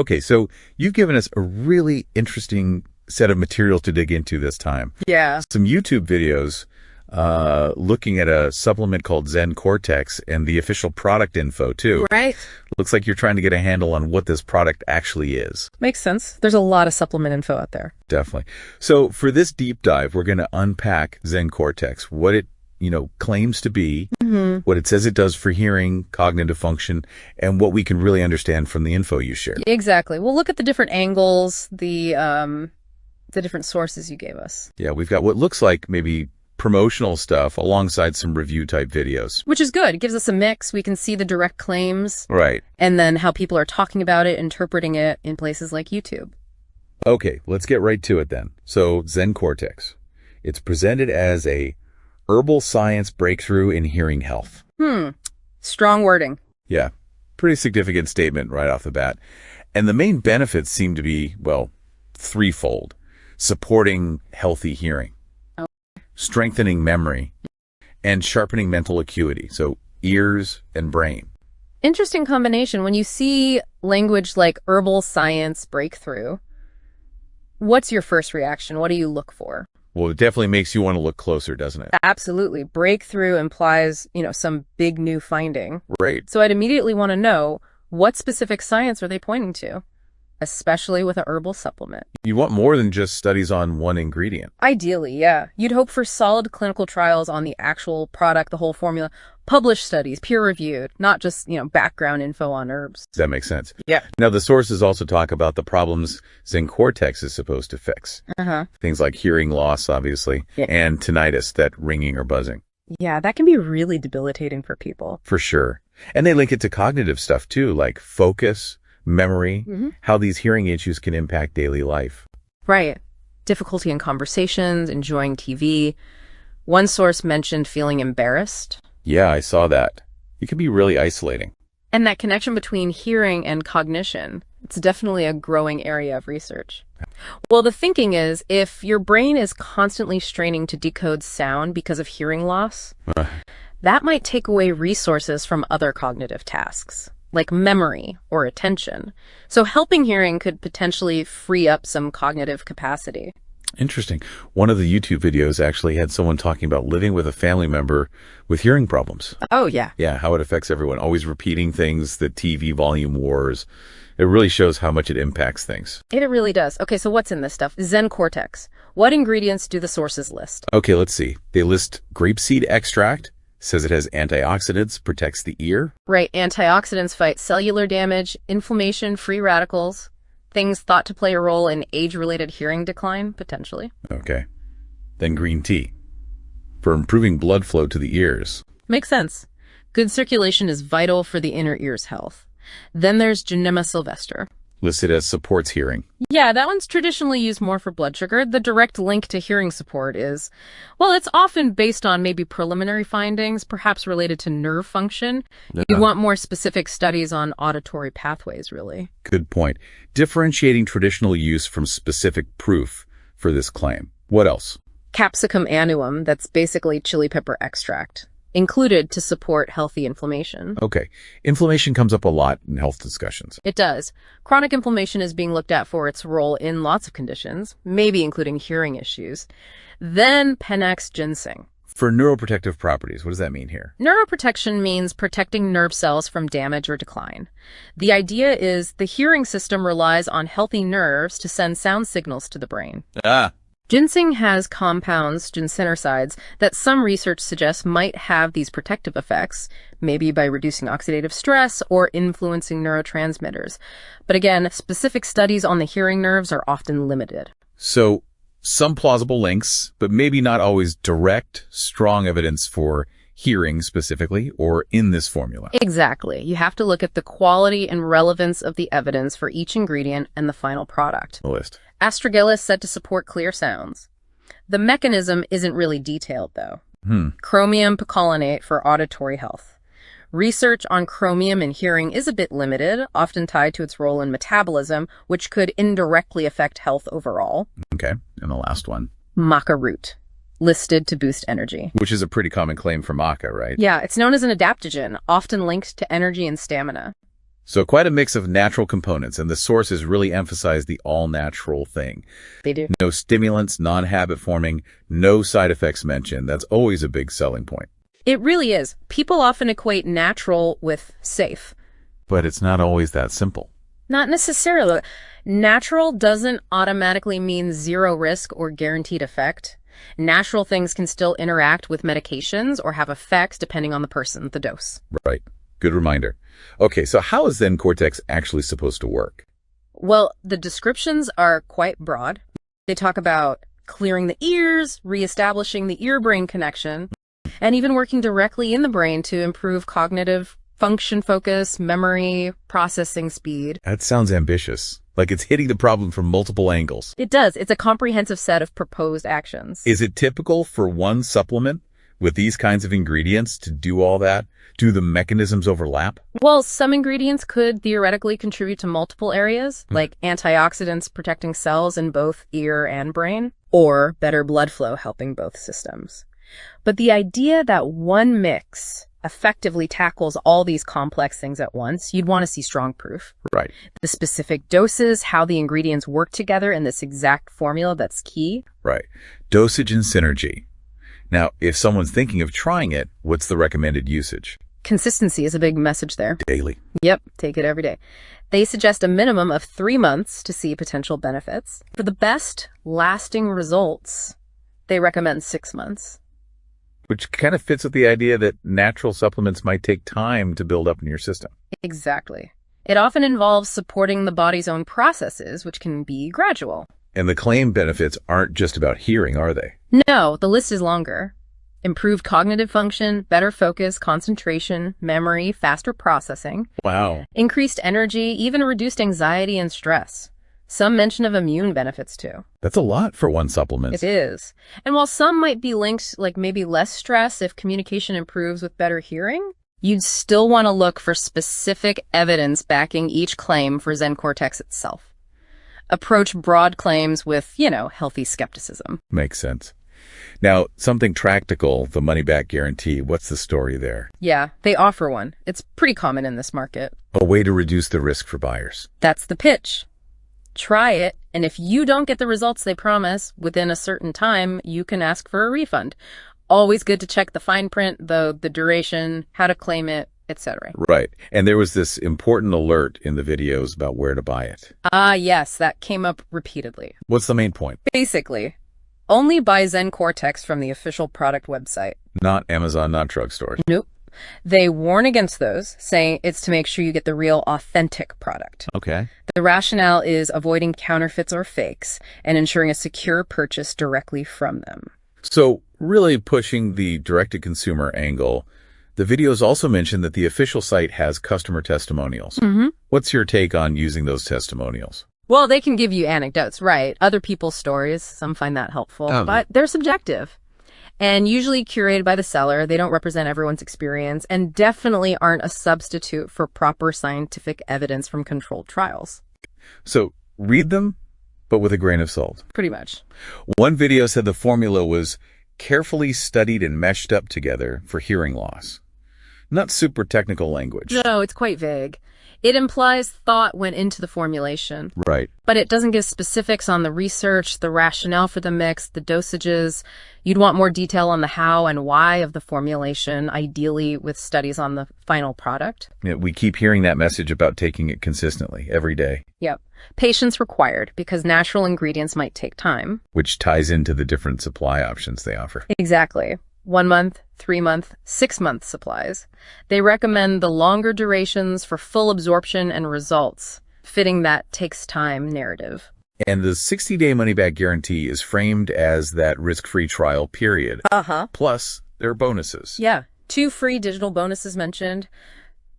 Okay, so you've given us a really interesting set of material to dig into this time. Yeah. Some YouTube videos looking at a supplement called ZenCortex and the official product info, too. Right. Looks like you're trying to get a handle on what this product actually is. Makes sense. There's a lot of supplement info out there. Definitely. So for this deep dive, we're going to unpack ZenCortex, what it claims to be, what it says it does for hearing, cognitive function, and what we can really understand from the info you shared. Exactly. We'll look at the different angles, the different sources you gave us. Yeah, we've got what looks like maybe promotional stuff alongside some review type videos. Which is good. It gives us a mix. We can see the direct claims. Right. And then how people are talking about it, interpreting it in places like YouTube. Okay, let's get right to it then. So ZenCortex. It's presented as a herbal science breakthrough in hearing health. Strong wording. Yeah, pretty significant statement right off the bat. And the main benefits seem to be, well, threefold. Supporting healthy hearing, strengthening memory, and sharpening mental acuity, so ears and brain. Interesting combination. When you see language like herbal science breakthrough, what's your first reaction? What do you look for? Well, it definitely makes you want to look closer, doesn't it? Absolutely. Breakthrough implies, some big new finding. Right. So I'd immediately want to know, what specific science are they pointing to, especially with a herbal supplement? You want more than just studies on one ingredient. Ideally, yeah. You'd hope for solid clinical trials on the actual product, the whole formula, published studies, peer-reviewed, not just, background info on herbs. That makes sense. Yeah. Now, the sources also talk about the problems ZenCortex is supposed to fix. Things like hearing loss, obviously, and tinnitus, that ringing or buzzing. Yeah, that can be really debilitating for people. For sure. And they link it to cognitive stuff, too, like focus, memory, how these hearing issues can impact daily life. Right. Difficulty in conversations, enjoying TV. One source mentioned feeling embarrassed. Yeah, I saw that. It can be really isolating. And that connection between hearing and cognition, it's definitely a growing area of research. Well, the thinking is, if your brain is constantly straining to decode sound because of hearing loss, that might take away resources from other cognitive tasks, like memory or attention. So helping hearing could potentially free up some cognitive capacity. Interesting. One of the YouTube videos actually had someone talking about living with a family member with hearing problems. Oh, yeah. Yeah, how it affects everyone. Always repeating things, the TV volume wars. It really shows how much it impacts things. It really does. Okay, so what's in this stuff? ZenCortex. What ingredients do the sources list? Okay, let's see. They list grape seed extract. Says it has antioxidants, protects the ear. Right. Antioxidants fight cellular damage, inflammation, free radicals, things thought to play a role in age-related hearing decline, potentially. Okay. Then green tea for improving blood flow to the ears. Makes sense. Good circulation is vital for the inner ear's health. Then there's Genema sylvestre. Listed as supports hearing. Yeah, that one's traditionally used more for blood sugar. The direct link to hearing support is, well, it's often based on maybe preliminary findings, perhaps related to nerve function. You want more specific studies on auditory pathways, really. Good point. Differentiating traditional use from specific proof for this claim. What else? Capsicum annuum, that's basically chili pepper extract, included to support healthy inflammation. Okay. Inflammation comes up a lot in health discussions. It does. Chronic inflammation is being looked at for its role in lots of conditions, maybe including hearing issues. Then Panax ginseng. For neuroprotective properties, what does that mean here? Neuroprotection means protecting nerve cells from damage or decline. The idea is the hearing system relies on healthy nerves to send sound signals to the brain. Ginseng has compounds, ginsenercides, that some research suggests might have these protective effects, maybe by reducing oxidative stress or influencing neurotransmitters. But again, specific studies on the hearing nerves are often limited. So, some plausible links, but maybe not always direct, strong evidence for hearing specifically or in this formula. Exactly. You have to look at the quality and relevance of the evidence for each ingredient and the final product. The list. Astragalus said to support clear sounds. The mechanism isn't really detailed, though. Chromium picolinate for auditory health. Research on chromium in hearing is a bit limited, often tied to its role in metabolism, which could indirectly affect health overall. Okay, and the last one. Maca root, listed to boost energy. Which is a pretty common claim for maca, right? Yeah, it's known as an adaptogen, often linked to energy and stamina. So quite a mix of natural components, and the sources really emphasize the all-natural thing. They do. No stimulants, non-habit forming, no side effects mentioned. That's always a big selling point. It really is. People often equate natural with safe. But it's not always that simple. Not necessarily. Natural doesn't automatically mean zero risk or guaranteed effect. Natural things can still interact with medications or have effects depending on the person, the dose. Right. Good reminder. Okay, so how is ZenCortex actually supposed to work? Well, the descriptions are quite broad. They talk about clearing the ears, reestablishing the ear-brain connection, and even working directly in the brain to improve cognitive function, focus, memory, processing speed. That sounds ambitious. Like it's hitting the problem from multiple angles. It does. It's a comprehensive set of proposed actions. Is it typical for one supplement with these kinds of ingredients to do all that? Do the mechanisms overlap? Well, some ingredients could theoretically contribute to multiple areas, like antioxidants protecting cells in both ear and brain, or better blood flow helping both systems. But the idea that one mix effectively tackles all these complex things at once, you'd want to see strong proof. Right. The specific doses, how the ingredients work together in this exact formula, that's key. Right. Dosage and synergy. Now, if someone's thinking of trying it, what's the recommended usage? Consistency is a big message there. Daily. Yep, take it every day. They suggest a minimum of 3 months to see potential benefits. For the best lasting results, they recommend 6 months. Which kind of fits with the idea that natural supplements might take time to build up in your system. Exactly. It often involves supporting the body's own processes, which can be gradual. And the claimed benefits aren't just about hearing, are they? No, the list is longer. Improved cognitive function, better focus, concentration, memory, faster processing. Wow. Increased energy, even reduced anxiety and stress. Some mention of immune benefits too. That's a lot for one supplement. It is. And while some might be linked, like maybe less stress if communication improves with better hearing, you'd still want to look for specific evidence backing each claim for ZenCortex itself. Approach broad claims with, healthy skepticism. Makes sense. Now, something practical, the money-back guarantee, what's the story there? Yeah, they offer one. It's pretty common in this market. A way to reduce the risk for buyers. That's the pitch. Try it, and if you don't get the results they promise within a certain time, you can ask for a refund. Always good to check the fine print, the duration, how to claim it, etc. Right. And there was this important alert in the videos about where to buy it. Yes, that came up repeatedly. What's the main point? Basically, only buy ZenCortex from the official product website. Not Amazon, not drugstores. Nope. They warn against those, saying it's to make sure you get the real, authentic product. Okay. The rationale is avoiding counterfeits or fakes and ensuring a secure purchase directly from them. So really pushing the direct-to-consumer angle, the videos also mention that the official site has customer testimonials. Mm-hmm. What's your take on using those testimonials? Well, they can give you anecdotes, right? Other people's stories. Some find that helpful, but they're subjective. And usually curated by the seller. They don't represent everyone's experience and definitely aren't a substitute for proper scientific evidence from controlled trials. So read them, but with a grain of salt. Pretty much. One video said the formula was carefully studied and meshed up together for hearing loss. Not super technical language. No, it's quite vague. It implies thought went into the formulation. Right. But it doesn't give specifics on the research, the rationale for the mix, the dosages. You'd want more detail on the how and why of the formulation, ideally with studies on the final product. Yeah, we keep hearing that message about taking it consistently every day. Yep. Patience required because natural ingredients might take time. Which ties into the different supply options they offer. Exactly. 1 month, 3 month, 6 month supplies. They recommend the longer durations for full absorption and results, fitting that takes time narrative. And the 60-day money-back guarantee is framed as that risk-free trial period. Plus, there are bonuses. Yeah. 2 free digital bonuses mentioned.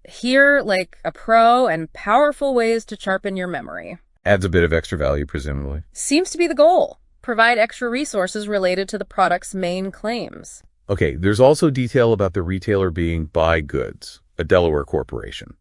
Here, like a pro and powerful ways to sharpen your memory. Adds a bit of extra value, presumably. Seems to be the goal. Provide extra resources related to the product's main claims. Okay, there's also detail about the retailer being Buy Goods, a Delaware corporation.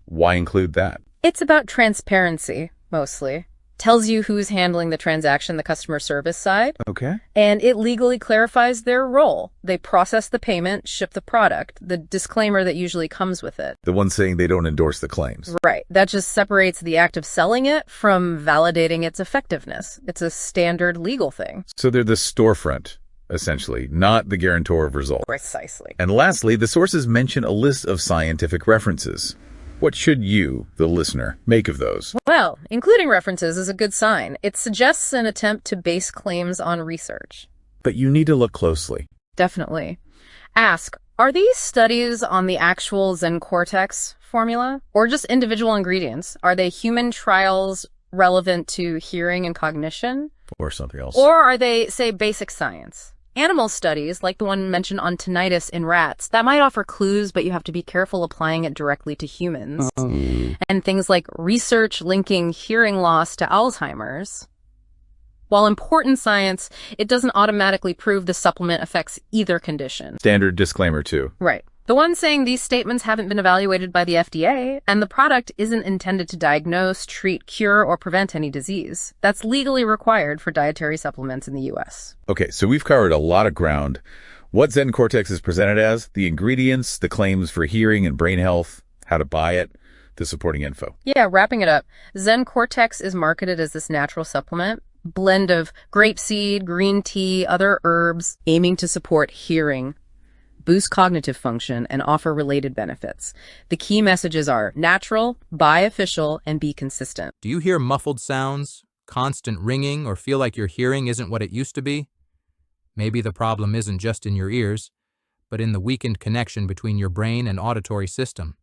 Why include that? It's about transparency, mostly. tells you who's handling the transaction, the customer service side. Okay. And it legally clarifies their role. They process the payment, ship the product, the disclaimer that usually comes with it. The one saying they don't endorse the claims. Right. That just separates the act of selling it from validating its effectiveness. It's a standard legal thing. So they're the storefront, essentially, not the guarantor of result. Precisely. And lastly, the sources mention a list of scientific references. What should you, the listener, make of those? Well, including references is a good sign. It suggests an attempt to base claims on research. But you need to look closely. Definitely. Ask, are these studies on the actual ZenCortex formula or just individual ingredients? Are they human trials relevant to hearing and cognition? Or something else. Or are they, say, basic science? Animal studies, like the one mentioned on tinnitus in rats, that might offer clues, but you have to be careful applying it directly to humans. And things like research linking hearing loss to Alzheimer's. While important science, it doesn't automatically prove the supplement affects either condition. Standard disclaimer, too. Right. The one saying these statements haven't been evaluated by the FDA, and the product isn't intended to diagnose, treat, cure, or prevent any disease. That's legally required for dietary supplements in the U.S. Okay, so we've covered a lot of ground. What ZenCortex is presented as, the ingredients, the claims for hearing and brain health, how to buy it, the supporting info. Yeah, wrapping it up. ZenCortex is marketed as this natural supplement, blend of grape seed, green tea, other herbs, aiming to support hearing, boost cognitive function, and offer related benefits. The key messages are natural, buy official, and be consistent. Do you hear muffled sounds, constant ringing, or feel like your hearing isn't what it used to be? Maybe the problem isn't just in your ears, but in the weakened connection between your brain and auditory system.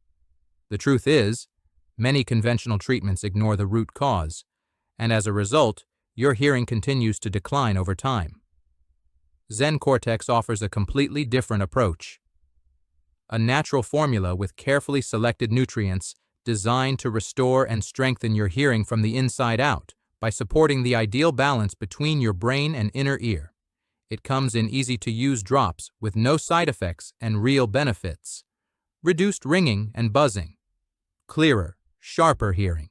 The truth is, many conventional treatments ignore the root cause, and as a result, your hearing continues to decline over time. ZenCortex offers a completely different approach. A natural formula with carefully selected nutrients designed to restore and strengthen your hearing from the inside out by supporting the ideal balance between your brain and inner ear. It comes in easy-to-use drops with no side effects and real benefits. Reduced ringing and buzzing. Clearer, sharper hearing.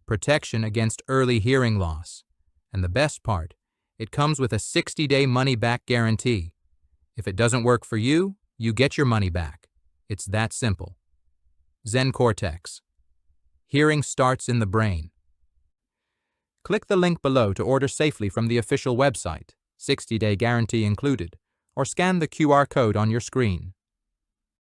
Protection against early hearing loss. And the best part, it comes with a 60-day money-back guarantee. If it doesn't work for you, you get your money back. It's that simple. ZenCortex. Hearing starts in the brain. Click the link below to order safely from the official website, 60-day guarantee included, or scan the QR code on your screen.